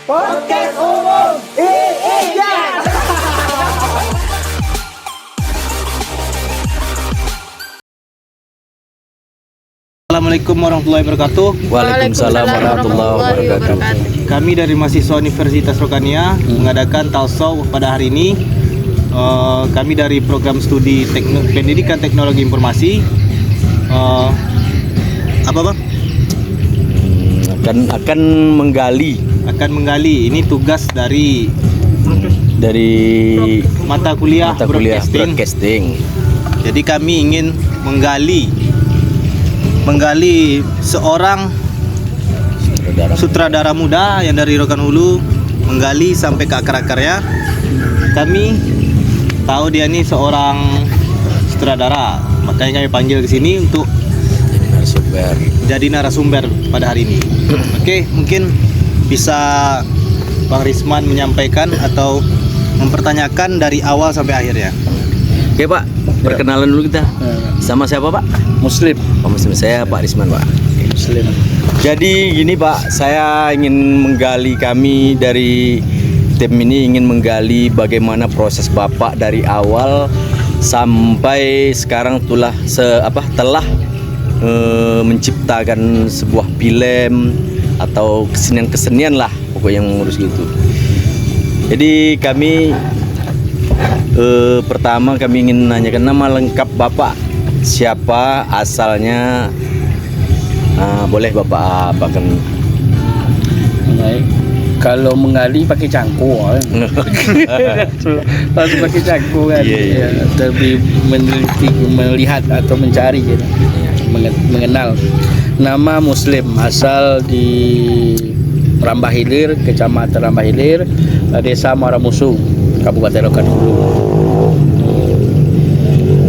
Podcast umum Iya. Assalamualaikum warahmatullahi wabarakatuh. Waalaikumsalam warahmatullahi wabarakatuh. Kami dari mahasiswa Universitas Rokania mengadakan talkshow pada hari ini. Kami dari program studi Pendidikan Teknologi Informasi. Apa bang? Akan menggali Ini tugas dari mata kuliah broadcasting. Jadi kami ingin menggali seorang sutradara muda yang dari Rokan Hulu, menggali sampai ke akar-akarnya. Kami tahu dia ini seorang sutradara, makanya kami panggil ke sini untuk jadi narasumber pada hari ini. Oke, mungkin bisa Bang Risman menyampaikan atau mempertanyakan dari awal sampai akhirnya. Oke Pak, perkenalan dulu kita. Sama siapa Pak? Muslim. Pak Muslim, saya Pak Risman Pak. Muslim. Jadi gini Pak, saya ingin menggali, kami dari tim ini ingin menggali bagaimana proses Bapak dari awal sampai sekarang telah menciptakan sebuah film atau kesenian lah pokoknya yang mengurus gitu. Jadi kami pertama kami ingin menanyakan nama lengkap Bapak, siapa, asalnya, boleh Bapak apakan? Baik. Kalau menggali pakai cangkul kan. Harus pakai cangkul kan. Iya. Ya, lebih meneliti, melihat atau mencari gitu. Mengenal. Nama Muslim, asal di Rambah Hilir, Kecamatan Rambah Hilir, Desa Maramusu, Kabupaten Rokan Hulu.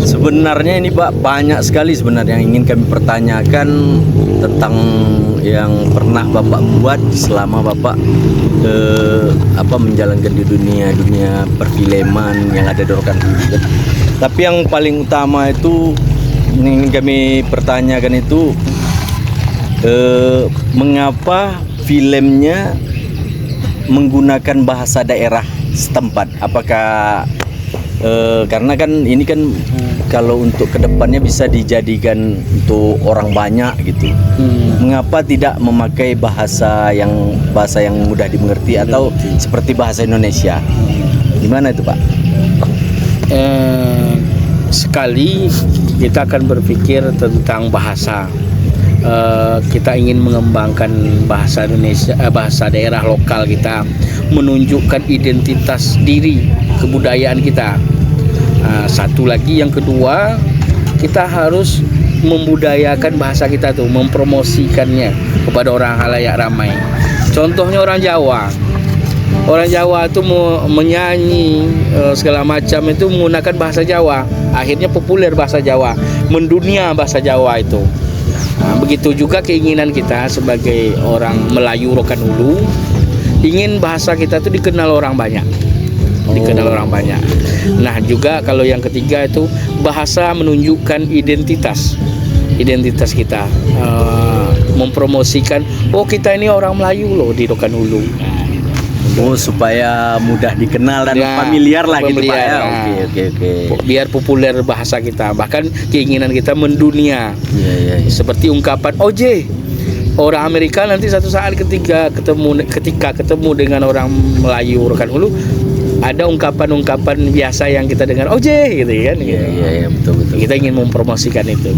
Sebenarnya ini Pak, banyak sekali sebenarnya yang ingin kami pertanyakan tentang yang pernah Bapak buat selama Bapak menjalankan di dunia perfilman yang ada di Rokan Hulu. Tapi yang paling utama itu ingin kami pertanyakan itu mengapa filmnya menggunakan bahasa daerah setempat? Apakah karena kan ini kan kalau untuk kedepannya bisa dijadikan untuk orang banyak gitu. Mengapa tidak memakai bahasa yang mudah dimengerti atau seperti bahasa Indonesia? Gimana itu Pak? Sekali kita akan berpikir tentang bahasa. Kita ingin mengembangkan bahasa Indonesia, bahasa daerah lokal kita, menunjukkan identitas diri, kebudayaan kita. Satu lagi, yang kedua, kita harus membudayakan bahasa kita tuh, mempromosikannya kepada orang halayak ramai. Contohnya orang Jawa. Orang Jawa itu menyanyi segala macam itu menggunakan bahasa Jawa. Akhirnya populer bahasa Jawa, mendunia bahasa Jawa itu. Begitu juga keinginan kita sebagai orang Melayu Rokan Hulu, ingin bahasa kita itu dikenal orang banyak. Nah juga kalau yang ketiga itu bahasa menunjukkan identitas kita, mempromosikan kita ini orang Melayu loh di Rokan Hulu. Supaya mudah dikenal dan familiar lah gitu Pak ya. Oke. Biar populer bahasa kita, bahkan keinginan kita mendunia. Iya. Seperti ungkapan OJ. Orang Amerika nanti satu saat ketika ketemu dengan orang Melayu Rokan Hulu, ada ungkapan-ungkapan biasa yang kita dengar OJ gitu kan. Iya, betul. Kita ingin mempromosikan itu.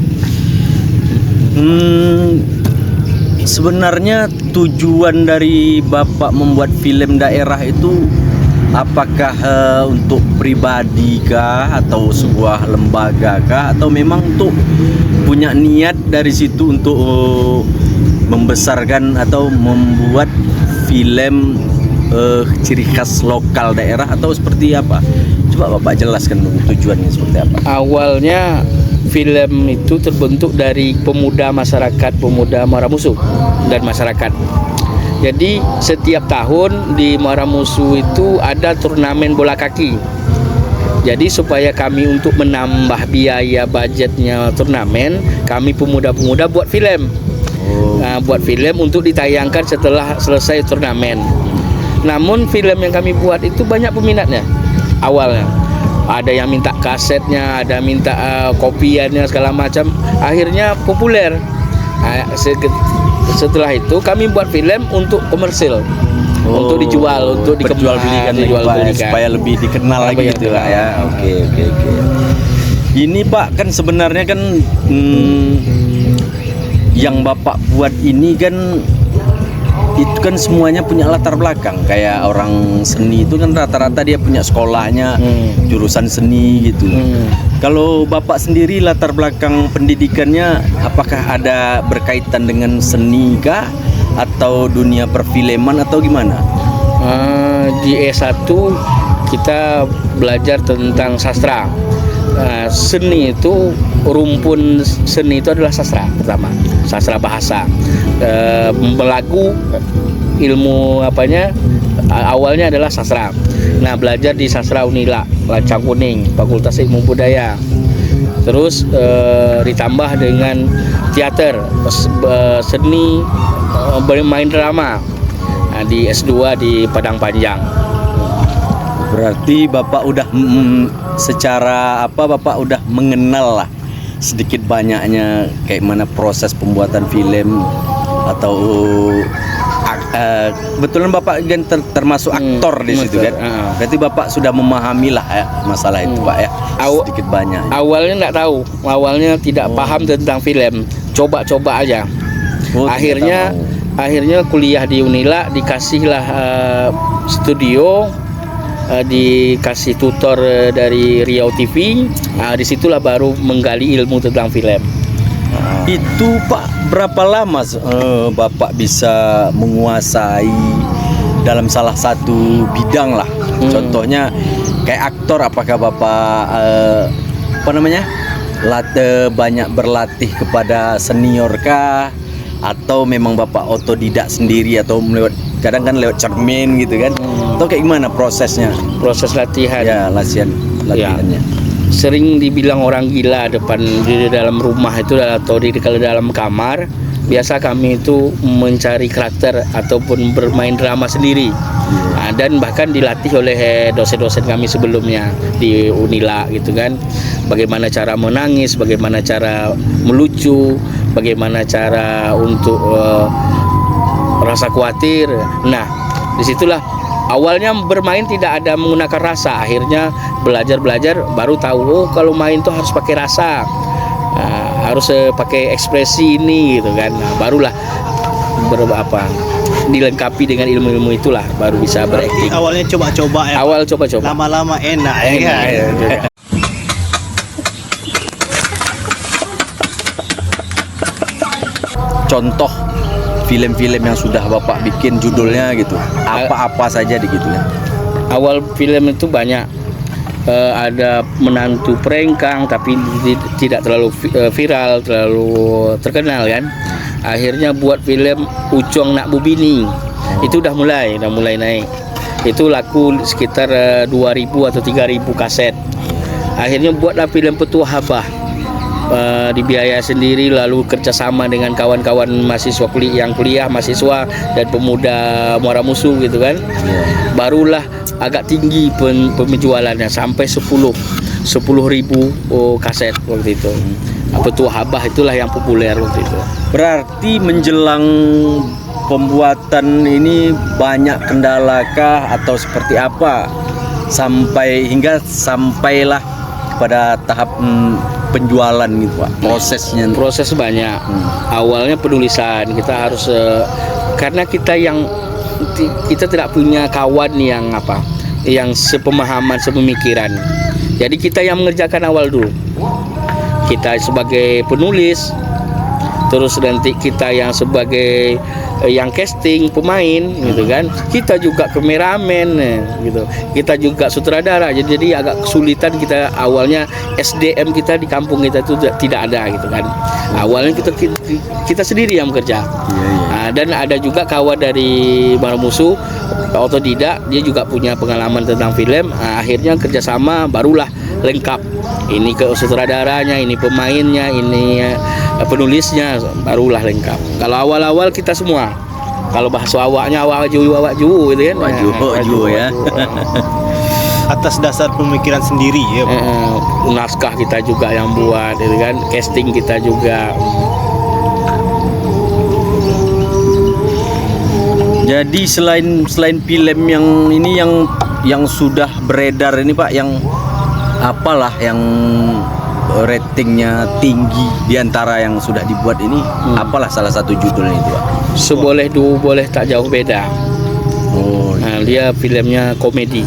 Sebenarnya tujuan dari Bapak membuat film daerah itu apakah untuk pribadi kah atau sebuah lembaga kah, atau memang untuk punya niat dari situ untuk membesarkan atau membuat film ciri khas lokal daerah, atau seperti apa? Coba Bapak jelaskan dulu tujuannya seperti apa. Awalnya film itu terbentuk dari pemuda Maramusu dan masyarakat. Jadi setiap tahun di Maramusu itu ada turnamen bola kaki. Jadi supaya kami untuk menambah biaya budgetnya turnamen, kami pemuda-pemuda buat film. Buat film untuk ditayangkan setelah selesai turnamen. Namun film yang kami buat itu banyak peminatnya awalnya. Ada yang minta kasetnya, ada minta kopiannya segala macam. Akhirnya populer. Setelah itu kami buat film untuk komersil, untuk dijual, untuk diperjualbelikan, supaya lebih dikenal lagi gitu lah ya. Oke. Ini Pak, kan sebenarnya kan yang Bapak buat ini kan itu kan semuanya punya latar belakang. Kayak orang seni itu kan rata-rata dia punya sekolahnya jurusan seni gitu. Kalau Bapak sendiri latar belakang pendidikannya apakah ada berkaitan dengan seni kah atau dunia perfilman atau gimana? Di S1 kita belajar tentang sastra. Seni itu, rumpun seni itu adalah sastra pertama, sastra bahasa. Melagu ilmu awalnya adalah sastra. Nah, belajar di sastra Unila Lancang Kuning, Fakultas Ilmu Budaya. Terus ditambah dengan teater, seni, bermain drama. Nah, di S2 di Padang Panjang. Berarti Bapak udah secara Bapak udah mengenal lah sedikit banyaknya kayak mana proses pembuatan film atau kebetulan Bapak kan termasuk aktor di situ kan. Berarti Bapak sudah memahami lah ya masalah itu Pak ya, sedikit banyak. Awalnya nggak tahu, awalnya tidak paham tentang film, coba-coba aja. Akhirnya kuliah di Unila, dikasihlah studio, dikasih tutor dari Riau TV. Disitulah baru menggali ilmu tentang film. Itu Pak, berapa lama Bapak bisa menguasai dalam salah satu bidang lah? Contohnya kayak aktor, apakah Bapak banyak berlatih kepada senior kah? Atau memang Bapak otodidak sendiri atau kadang kan lewat cermin gitu kan? Atau kayak gimana prosesnya? Proses latihan. Ya, latihannya. Sering dibilang orang gila di dalam rumah itu atau kalau dalam kamar. Biasa kami itu mencari karakter ataupun bermain drama sendiri. Dan bahkan dilatih oleh dosen-dosen kami sebelumnya di Unila gitu kan. Bagaimana cara menangis, bagaimana cara melucu, bagaimana cara untuk rasa khawatir. Nah, disitulah awalnya bermain tidak ada menggunakan rasa. Akhirnya belajar baru tahu kalau main tuh harus pakai rasa, harus pakai ekspresi ini gitu kan. Nah, barulah dilengkapi dengan ilmu-ilmu itulah baru bisa berakting. Awalnya coba-coba ya. Awal coba-coba. Lama-lama enak ya kan. Contoh film-film yang sudah Bapak bikin judulnya gitu, apa-apa saja gitu kan? Awal film itu banyak, ada menantu perengkang tapi tidak terlalu viral, terlalu terkenal kan. Akhirnya buat film Ucong Nak Bubini, itu udah mulai naik. Itu laku sekitar 2.000 atau 3.000 kaset. Akhirnya buatlah film Petua Habah. Dibiaya sendiri, lalu kerjasama dengan kawan-kawan mahasiswa mahasiswa dan pemuda Muara Musu gitu kan. Barulah agak tinggi penjualannya sampai 10.000 kaset waktu itu. Petua Habah itulah yang populer waktu itu. Berarti menjelang pembuatan ini banyak kendalakah atau seperti apa sampailah pada tahap penjualan gitu Pak, prosesnya? Proses banyak. Awalnya penulisan kita harus karena kita tidak punya kawan yang sepemahaman, sepemikiran. Jadi kita yang mengerjakan awal dulu. Kita sebagai penulis, terus nanti kita yang sebagai yang casting pemain gitu kan. Kita juga kameramen gitu. Kita juga sutradara. Jadi agak kesulitan kita awalnya. SDM kita di kampung kita itu tidak ada gitu kan. Awalnya kita sendiri yang bekerja. Dan ada juga kawan dari Muara Musu, otodidak, dia juga punya pengalaman tentang film. Akhirnya kerjasama barulah lengkap. Ini ke sutradaranya, ini pemainnya, ini penulisnya, barulah lengkap. Kalau awal-awal kita semua Kalau bahasa awak ju gitu kan. Waju ya. Atas dasar pemikiran sendiri ya Pak. Naskah kita juga yang buat gitu kan, casting kita juga. Jadi selain film yang ini yang sudah beredar ini Pak, yang apalah yang ratingnya tinggi di antara yang sudah dibuat ini, apalah salah satu judulnya itu Pak? Seboleh dua boleh tak jauh beda. Nah, dia filmnya komedi.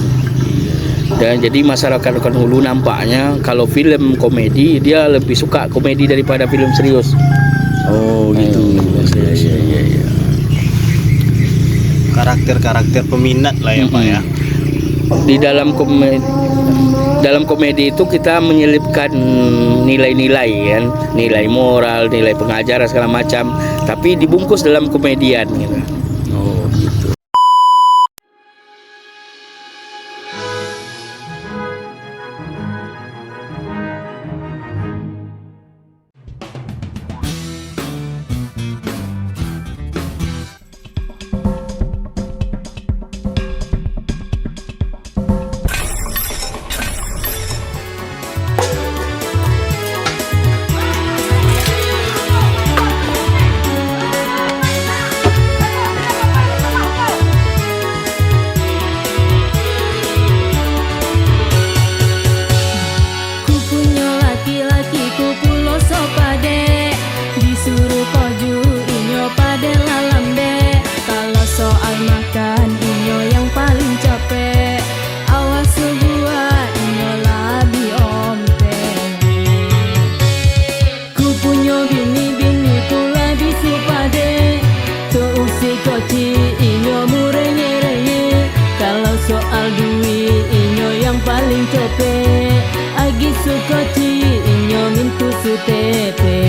Dan jadi masyarakat Rokan Hulu nampaknya kalau film komedi dia lebih suka komedi daripada film serius. Oh gitu. Iya. Karakter-karakter peminat lah ya Pak ya. Di dalam komedi itu kita menyelipkan nilai-nilai kan, nilai moral, nilai pengajaran segala macam, tapi dibungkus dalam komedian gitu. Oh gitu. Soal duit inyo yang paling cepet, agi sukoti inyo mintu sutepe.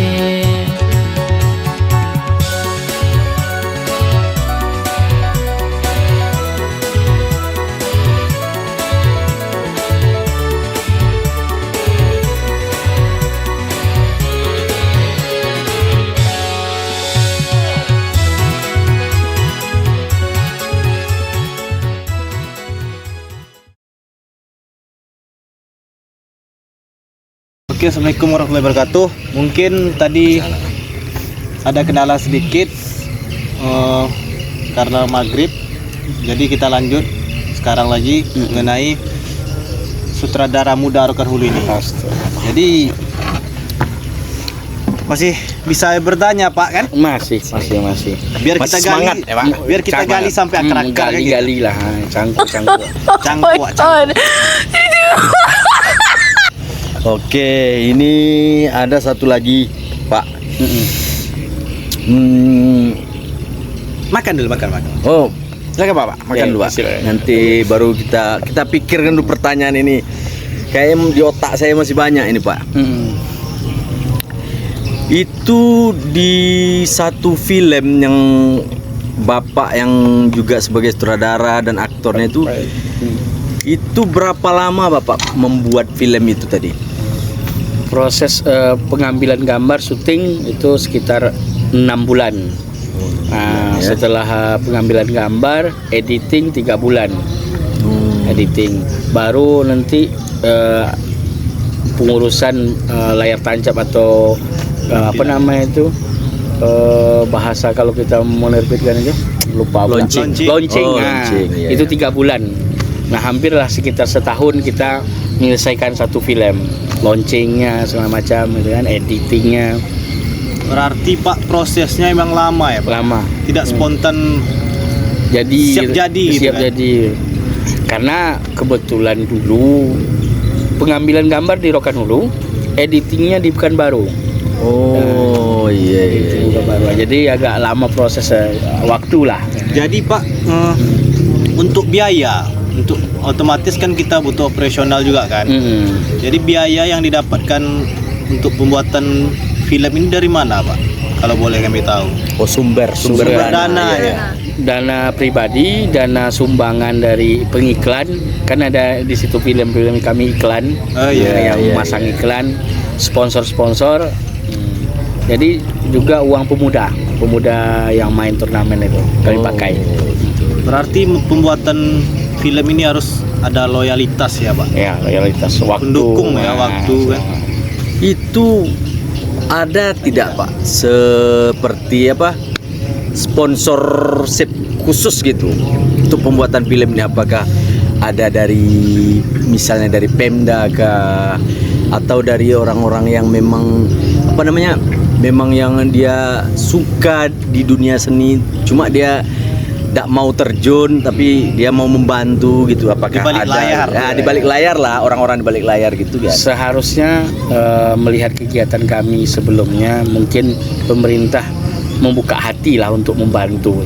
Oke, Assalamualaikum warahmatullahi wabarakatuh. Mungkin tadi ada kendala sedikit karena maghrib. Jadi kita lanjut sekarang lagi mengenai sutradara muda Rokan Hulu ini. Jadi masih bisa bertanya Pak kan? Masih. Biar Masih kita semangat, gali, ya, Pak? biar kita gali sampai akar-akar gitu. Gali lah, cangkuk. Cangkuak. Oke, ini ada satu lagi Pak. Makan dulu, makan. Oh, silakan Pak, makan Ya, dulu Pak. silakan. Nanti baru kita pikirkan dulu pertanyaan ini. Kayaknya di otak saya masih banyak ini Pak. Itu di satu film yang Bapak yang juga sebagai sutradara dan aktornya itu berapa lama Bapak membuat film itu tadi? Proses pengambilan gambar syuting itu sekitar 6 bulan. Nah, ya. setelah pengambilan gambar, editing 3 bulan. Editing. Baru nanti pengurusan layar tancap atau apa namanya itu? Bahasa kalau kita menerbitkan itu lupa. Launching. Launching. Oh, Nah, launching, iya, itu iya. 3 bulan. Nah, hampirlah sekitar setahun kita menyelesaikan satu film, launchingnya segala macam, gitu kan, editingnya Berarti Pak prosesnya emang lama ya Pak? lama. Tidak spontan. Jadi Siap jadi gitu siap kan? jadi. Karena kebetulan dulu pengambilan gambar di Rokan Hulu, editingnya di Pekanbaru. Oh iya. Itu Pekanbaru. Jadi agak lama proses waktu lah. Jadi Pak, untuk biaya, untuk otomatis kan kita butuh operasional juga kan. Jadi biaya yang didapatkan untuk pembuatan film ini dari mana Pak? Kalau boleh kami tahu. Oh sumber Dana iya. ya. Dana pribadi, dana sumbangan dari pengiklan, kan ada di situ film-film kami iklan, Oh, iya, yang iya, masang iklan, sponsor-sponsor. Jadi juga uang pemuda yang main turnamen itu kami pakai. Berarti pembuatan film ini harus ada loyalitas ya Pak? Ya, loyalitas waktu. Pendukung ya, waktu kan. Itu ada tidak Pak seperti apa sponsorship khusus gitu untuk pembuatan film ini? Apakah ada dari misalnya dari Pemda kah, atau dari orang-orang yang memang apa namanya, memang yang dia suka di dunia seni, cuma dia tidak mau terjun tapi dia mau membantu gitu? Apakah Di balik ada layar. di balik layar lah, orang-orang di balik layar gitu ya? Seharusnya melihat kegiatan kami sebelumnya, mungkin pemerintah membuka hati lah untuk membantu.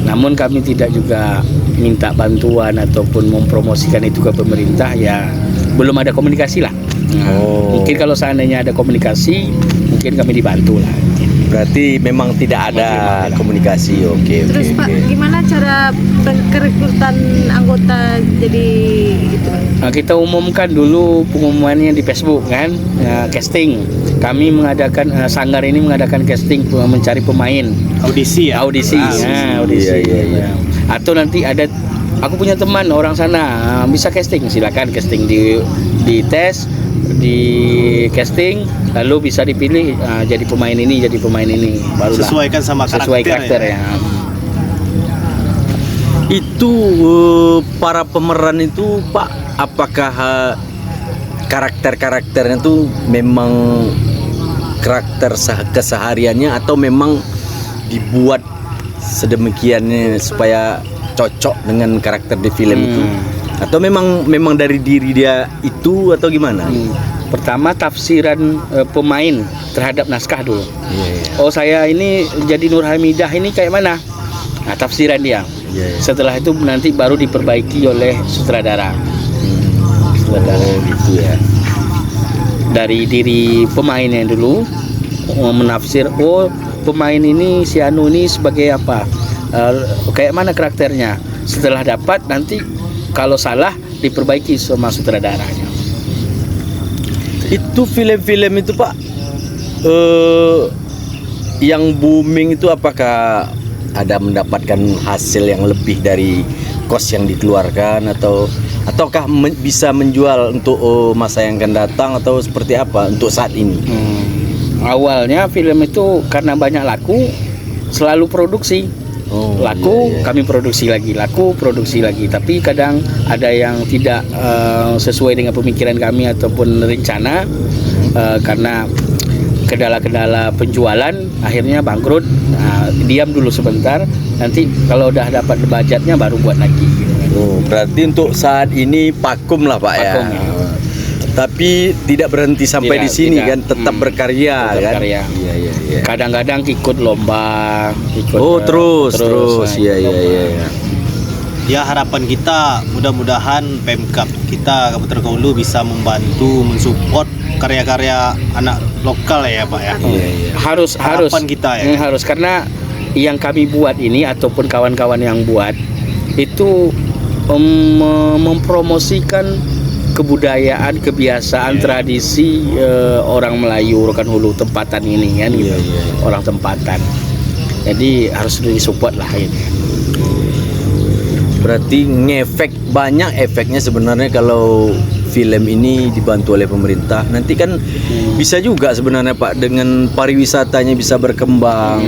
Namun kami tidak juga minta bantuan ataupun mempromosikan itu ke pemerintah, ya belum ada komunikasi lah. Mungkin kalau seandainya ada komunikasi, mungkin kami dibantu lah. Berarti memang tidak ada komunikasi. Oke. Terus Pak, gimana cara perekrutan anggota jadi gitu? Nah, kita umumkan dulu pengumumannya di Facebook kan, casting. Kami mengadakan Sanggar ini mengadakan casting mencari pemain. Audisi ya? Audisi. Iya, iya. Atau nanti ada, aku punya teman orang sana bisa casting, silakan casting di tes, di casting, lalu bisa dipilih jadi pemain ini, barulah Sesuaikan sama sesuai karakter ya. Itu para pemeran itu Pak, apakah karakter-karakternya itu memang karakter kesehariannya atau memang dibuat sedemikiannya supaya cocok dengan karakter di film itu, atau memang dari diri dia itu atau gimana? Pertama tafsiran pemain terhadap naskah dulu. Oh, saya ini jadi Nur Hamidah ini kayak mana? Nah, tafsiran dia. Setelah itu nanti baru diperbaiki oleh sutradara. Gitu ya. Dari diri pemainnya dulu menafsir, oh pemain ini si Anu ini sebagai apa, kayak mana karakternya. Setelah dapat, nanti kalau salah diperbaiki sama sutradaranya. Itu film-film itu Pak, yang booming itu apakah ada mendapatkan hasil yang lebih dari kos yang dikeluarkan, ataukah bisa menjual untuk masa yang akan datang, atau seperti apa untuk saat ini? Awalnya film itu karena banyak laku, selalu produksi. Laku, kami produksi lagi, laku, produksi lagi. Tapi kadang ada yang tidak sesuai dengan pemikiran kami ataupun rencana, karena kendala-kendala penjualan, akhirnya bangkrut. Diam dulu sebentar, nanti kalau udah dapat budgetnya baru buat lagi. Berarti untuk saat ini vakum lah Pak, Vakum, ya. ya. Tapi tidak berhenti sampai Tidak, di sini tidak. kan, tetap berkarya Tetap kan. berkarya. Iya. Kadang-kadang ikut lomba, ikut Terus. lomba. Iya. Ya, harapan kita mudah-mudahan Pemkab kita Kabupaten Hulu bisa membantu mensupport karya-karya anak lokal ya Pak ya. Harus Harapan kita ya. harus, karena yang kami buat ini ataupun kawan-kawan yang buat itu mempromosikan kebudayaan, kebiasaan, tradisi orang Melayu Rokan Hulu tempatan ini kan gitu. Orang tempatan. Jadi harus disupport lah ini. Berarti ngefek, banyak efeknya sebenarnya kalau film ini dibantu oleh pemerintah. Nanti kan bisa juga sebenarnya Pak, dengan pariwisatanya bisa berkembang.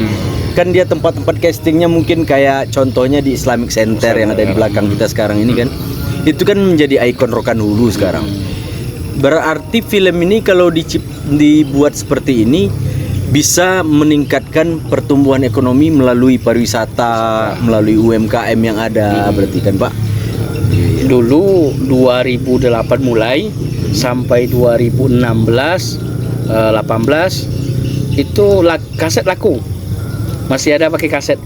Kan dia tempat-tempat castingnya mungkin kayak contohnya di Islamic Center yang ada di belakang kita sekarang ini kan. Itu kan menjadi ikon Rokan Hulu sekarang. Berarti film ini kalau dibuat seperti ini bisa meningkatkan pertumbuhan ekonomi melalui pariwisata, melalui UMKM yang ada, berarti kan Pak? Dulu 2008 mulai sampai 2016 18 itu kaset laku. Masih ada pakai kaset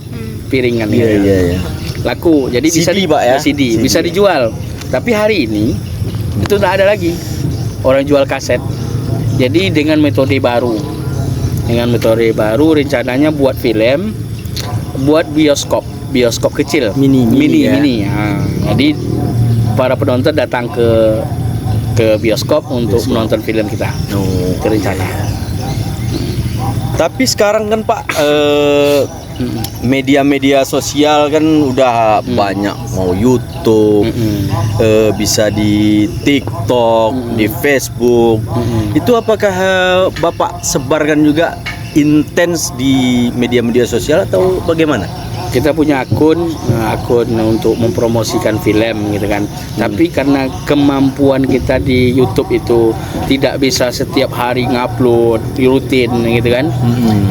piringan ya. Iya. Laku. Jadi bisa CD, Pak, ya? CD bisa dijual. Tapi hari ini itu tidak ada lagi orang jual kaset. Jadi dengan metode baru. Rencananya buat film, buat bioskop kecil, Mini, ya. Nah, jadi para penonton datang ke bioskop untuk menonton film kita. Itu rencana. Tapi sekarang kan Pak, media-media sosial kan udah banyak, mau YouTube, bisa di TikTok, di Facebook. Itu apakah Bapak sebarkan juga intens di media-media sosial atau bagaimana? Kita punya akun untuk mempromosikan film gitu kan. Tapi karena kemampuan kita di YouTube itu tidak bisa setiap hari ngupload rutin gitu kan.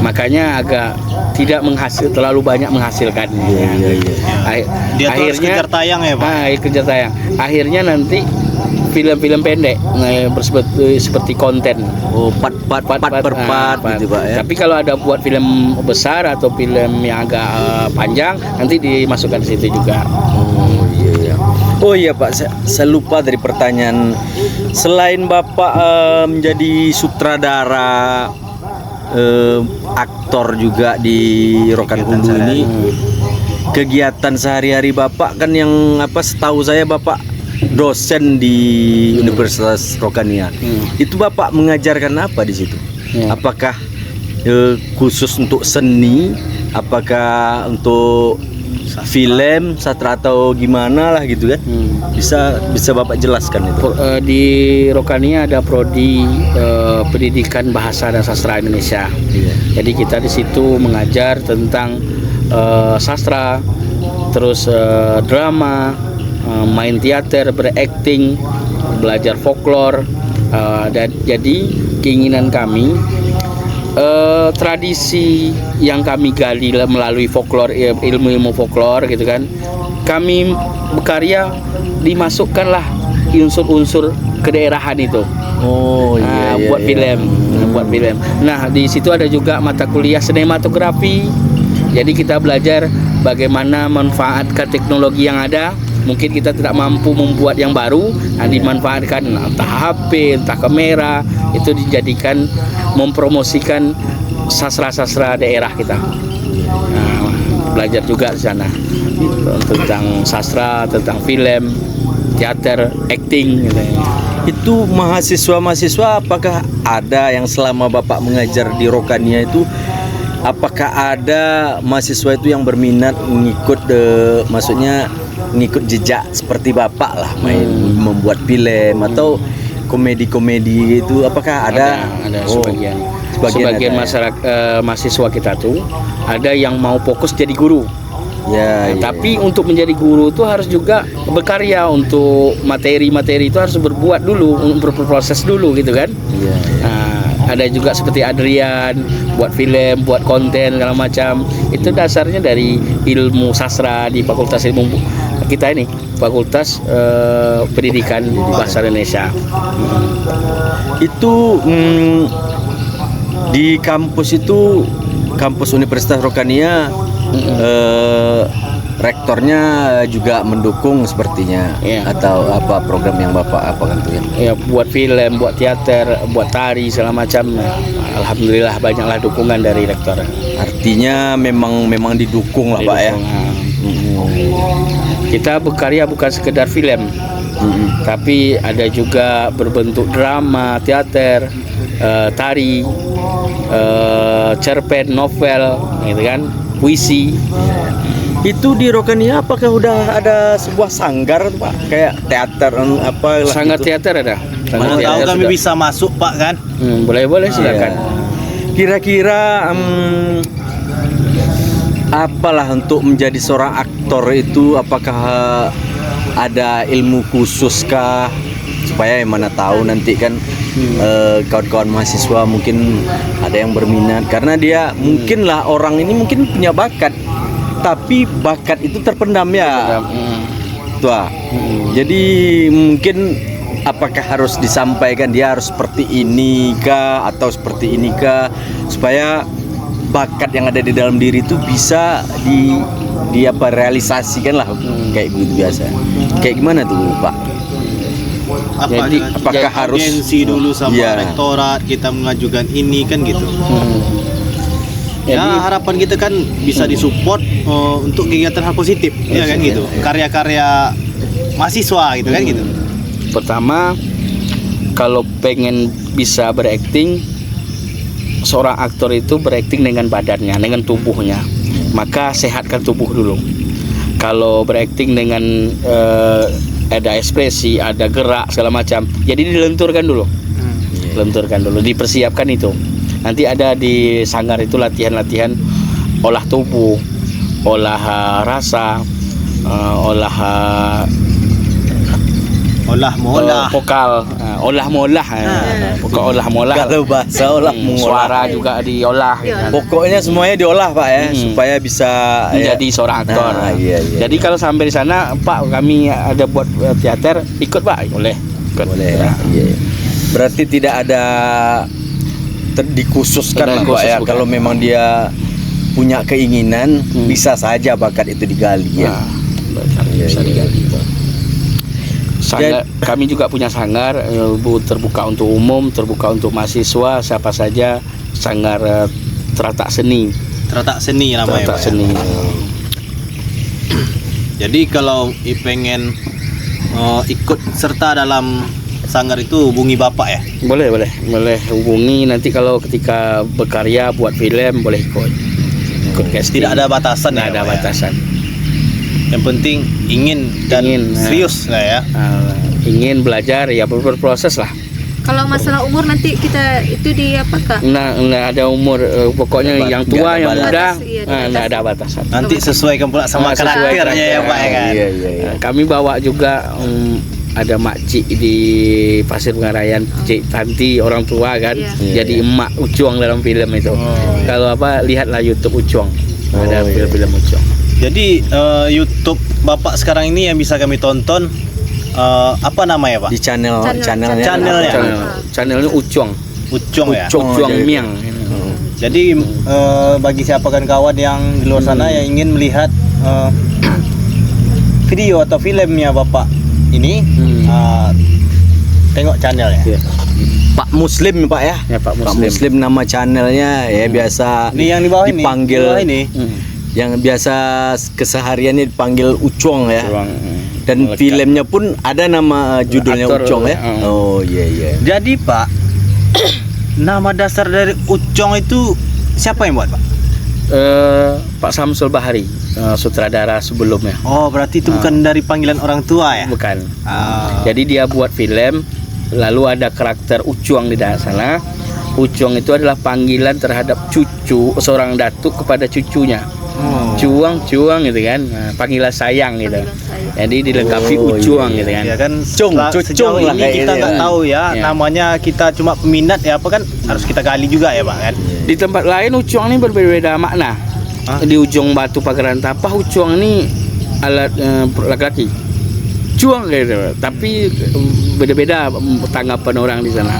Makanya agak tidak terlalu banyak menghasilkan. Dia tuh harus kejar tayang ya, Pak. Kejar tayang. Akhirnya nanti film-film pendek seperti konten. Part per part gitu Pak ya. Tapi kalau ada buat film besar atau film yang agak panjang, nanti dimasukkan di situ juga. Oh iya Pak, saya lupa dari pertanyaan. Selain Bapak menjadi sutradara, aktor juga di Rokan Hulu ini, kegiatan sehari-hari Bapak kan yang setahu saya Bapak dosen di Universitas Rokania. Itu Bapak mengajarkan apa di situ? Apakah khusus untuk seni, apakah untuk film, sastra atau gimana lah gitu kan? Bisa Bapak jelaskan itu? Di Rokania ada prodi pendidikan bahasa dan sastra Indonesia. Jadi kita di situ mengajar tentang sastra, terus drama, main teater, berakting, belajar folklore. Dan jadi keinginan kami, tradisi yang kami gali melalui folklore, ilmu-ilmu folklore gitu kan, kami berkarya dimasukkanlah unsur-unsur kedaerahan itu. Buat film. Nah, di situ ada juga mata kuliah sinematografi. Jadi kita belajar bagaimana manfaatkan teknologi yang ada. Mungkin kita tidak mampu membuat yang baru, dimanfaatkan entah HP, entah kamera, itu dijadikan mempromosikan sastra-sastra daerah kita. Belajar juga di sana tentang sastra, tentang film, teater, acting gitu. Itu mahasiswa-mahasiswa apakah ada yang selama Bapak mengajar di Rokania itu, apakah ada mahasiswa itu yang berminat mengikut maksudnya ngikut jejak seperti Bapak lah, membuat film atau komedi-komedi itu, apakah ada? Ada sebagian masyarakat, mahasiswa kita tuh ada yang mau fokus jadi guru. Tapi untuk menjadi guru itu harus juga berkarya, untuk materi-materi itu harus berbuat dulu, berproses dulu gitu kan. Ada juga seperti Adrian buat film, buat konten segala macam. Itu dasarnya dari ilmu sastra di Fakultas Ilmu kita ini, Fakultas Pendidikan Bahasa Indonesia. Itu di kampus itu, kampus Universitas Rokania, rektornya juga mendukung sepertinya, atau apa program yang Bapak apakan tuh ya? Buat film, buat teater, buat tari segala macam. Alhamdulillah banyaklah dukungan dari rektor. Artinya memang didukung lah Pak ya. Kita berkarya bukan sekedar film, tapi ada juga berbentuk drama, teater, tari, cerpen, novel, gitu kan, puisi. Itu di Rokania apakah udah ada sebuah sanggar Pak, kayak teater apa? Sanggar gitu? Teater ada. Mana tahu kami bisa masuk Pak kan? Boleh silakan. Kira-kira apalah untuk menjadi seorang aktor itu, apakah ada ilmu khusus kah, supaya yang mana tahu nanti kan kawan-kawan mahasiswa mungkin ada yang berminat, karena dia mungkinlah orang ini mungkin punya bakat, tapi bakat itu terpendam ya. Jadi mungkin apakah harus disampaikan dia harus seperti ini kah atau seperti ini kah, supaya bakat yang ada di dalam diri itu bisa realisasikan lah, kayak begitu biasa. Kayak gimana tuh Pak? Jadi apakah harus audiensi dulu sama rektorat, kita mengajukan ini kan gitu. Harapan kita kan bisa disupport untuk kegiatan hal positif, ya kan gitu. Karya-karya mahasiswa gitu kan gitu. Pertama, kalau pengen bisa berakting, seorang aktor itu berakting dengan badannya, dengan tubuhnya. Maka sehatkan tubuh dulu. Kalau berakting dengan ada ekspresi, ada gerak segala macam, jadi dilenturkan dulu. Lenturkan dulu, dipersiapkan itu. Nanti ada di sanggar itu latihan-latihan olah tubuh, olah rasa, olah vokal, olah molah, pokok olah molah. Kalau bahasa olah mengolah. Suara juga diolah. Pokoknya semuanya diolah Pak ya, supaya bisa menjadi seorang aktor. Nah, iya. Jadi kalau sampai di sana, Pak, kami ada buat teater, ikut Pak, boleh. Ikut. Boleh. Iya. Berarti tidak ada dikhususkan lah, Pak ya. Bukan. Kalau memang dia punya keinginan, bisa saja bakat itu digali ya. Bisa digali. Sanggar, kami juga punya sanggar terbuka untuk umum, terbuka untuk mahasiswa, siapa saja. Sanggar Teratak Seni. Teratak seni namanya. Teratak Pak, Seni. ya? Jadi kalau pengen ikut serta dalam sanggar itu hubungi Bapak ya. Boleh hubungi nanti kalau ketika berkarya buat film boleh ikut casting. Tidak ada batasan. Tidak ada Pak, batasan. Yang penting ingin dan serius lah ya. Ingin belajar ya berproses lah. Kalau masalah umur nanti kita itu di apakah? Nggak ada umur, pokoknya yang tua yang muda nggak ada batasan. Nanti sesuaikan pula sama karakternya ya Pak ya kan. Iya. Kami bawa juga ada makcik di Pasir Pengarayan, Cik Tanti, orang tua kan. Jadi emak Ucuang dalam film itu. Kalau lihatlah YouTube Ucuang. Ada film-film Ucuang. Jadi YouTube Bapak sekarang ini yang bisa kami tonton apa namanya Pak? Di channelnya. Channelnya Ucuang. Ucong ya. Ucuang Miang. Jadi bagi siapa kan kawan yang di luar sana yang ingin melihat video atau filmnya Bapak ini, tengok channelnya. Pak Muslim Pak ya. Ya, Pak Pak Muslim. Muslim nama channelnya ya, biasa Ini yang di bawah ini. dipanggil Di bawah ini. yang biasa kesehariannya dipanggil Ucong ya. Ucuang. Dan filmnya pun ada nama judulnya Aktor, Ucong ya. Oh iya. Jadi Pak, nama dasar dari Ucong itu siapa yang buat Pak? Pak Samsul Bahari, sutradara sebelumnya. Oh berarti itu bukan dari panggilan orang tua ya? Bukan. Ah. Jadi dia buat film, lalu ada karakter Ucuang di dalam sana. Ucuang itu adalah panggilan terhadap cucu seorang datuk kepada cucunya. Cuang gitu kan, panggilan sayang gitu. Jadi dilengkapi Ucuang gitu kan. Ya kan, Cucung lah ini kayak kita gitu nggak ya. tahu ya, namanya kita cuma peminat ya apa kan, harus kita gali juga ya Pak kan. Di tempat lain Ucuang ini berbeda makna. Di ujung batu Pagaran Tapah Ucuang ini alat laki-laki. Cuang gitu, tapi beda-beda tanggapan orang di sana.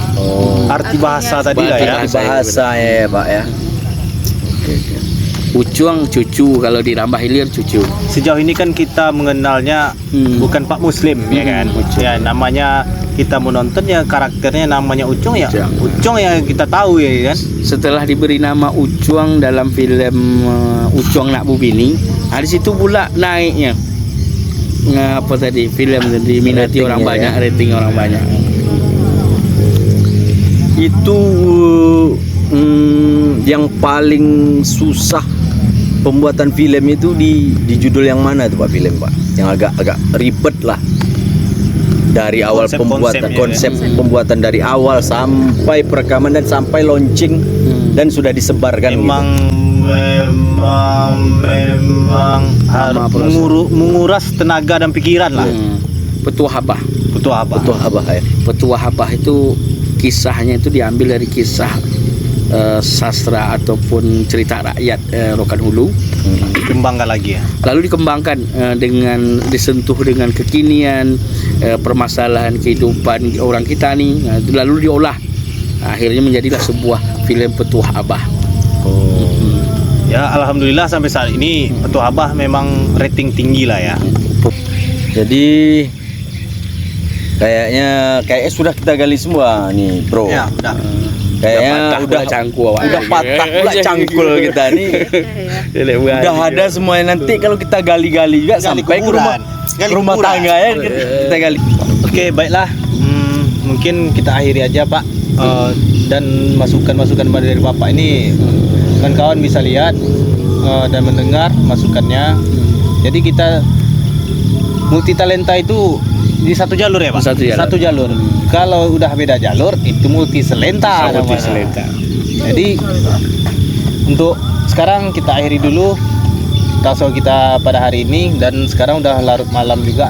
Arti bahasa tadi lah ya. Arti bahasa ya Pak ya. Ucuang cucu, kalau di Rambah Hilir cucu. Sejauh ini kan kita mengenalnya bukan Pak Muslim ya kan. Ya namanya kita menonton ya karakternya namanya Ucong ya. Ucong yang kita tahu ya kan. Setelah diberi nama Ucuang dalam film Ucuang Nak Bubini, di situ pula naiknya. Apa tadi film diminati orang banyak, rating orang banyak. Itu yang paling susah pembuatan film itu di judul yang mana tuh Pak film Pak? Yang agak ribet lah. Dari awal konsep pembuatan dari awal sampai perekaman dan sampai launching dan sudah disebarkan Memang harus menguras tenaga dan pikiran lah. Petua Habah. Petua apa? Betul Abah ya. Petua Habah itu kisahnya itu diambil dari kisah sastra ataupun cerita rakyat Rokan Hulu. Kembangkan lagi ya. Lalu dikembangkan dengan disentuh dengan kekinian, permasalahan kehidupan orang kita nih, lalu diolah. Akhirnya menjadilah sebuah film Petuah Abah. Ya alhamdulillah sampai saat ini Petuah Abah memang rating tinggi lah ya. Jadi kayaknya sudah kita gali semua nih bro. Ya udah. Kayaknya udah cangkul udah patah pula cangkul kita nih. Udah ada semuanya, nanti kalau kita gali-gali juga Gali sampai kuburan. ke rumah tangga ya kita gali. Oke baiklah. Mungkin kita akhiri aja Pak dan masukan-masukan dari Bapak ini kawan-kawan bisa lihat dan mendengar masukannya. Jadi kita multi talenta itu di satu jalur ya Pak? Satu jalur. Kalau udah beda jalur itu multi selenta namanya. Selenta. Jadi untuk sekarang kita akhiri dulu talkshow kita pada hari ini, dan sekarang udah larut malam juga.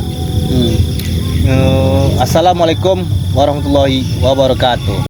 Assalamualaikum warahmatullahi wabarakatuh.